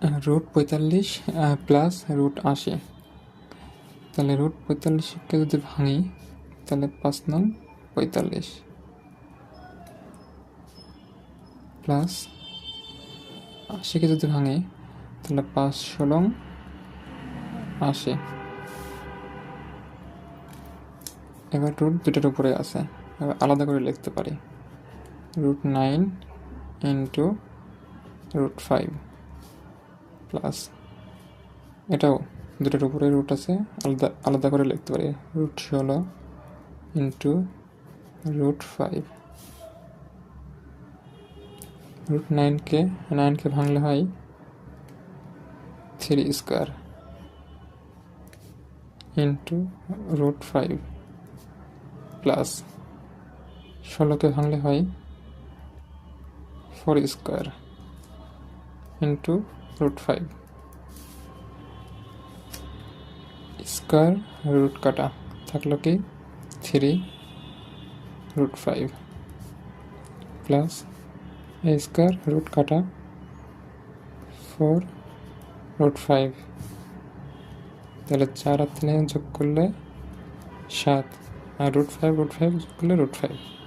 Root 45 plus root 80। তাহলে root 45কে যদি ভাঙি তাহলে 5 নং 45 প্লাস 80কে যদি ভাঙি তাহলে 5 16 80। এবার রুট দুটার উপরে আছে, এবার আলাদা করে লিখতে পারি রুট 9 ইন্টু রুট 5 প্লাস এটাও দুটার উপরে রুট আছে, আলাদা আলাদা করে লিখতে পারি রুট 16 ইন্টু রুট 5। রুট 9কে ভাঙলে হয় 3 স্কোয়ার ইন্টু রুট 5 প্লাস 16কে ভাঙলে হয় 4 square into root 5 square root কাটা থাকলো কি 3 রুট 5 প্লাস এ স্কোয়ার রুট কাটা 4 রুট 5। তাহলে 4 আর 3 যোগ করলে 7 আর রুট 5 যোগ করলে রুট 5।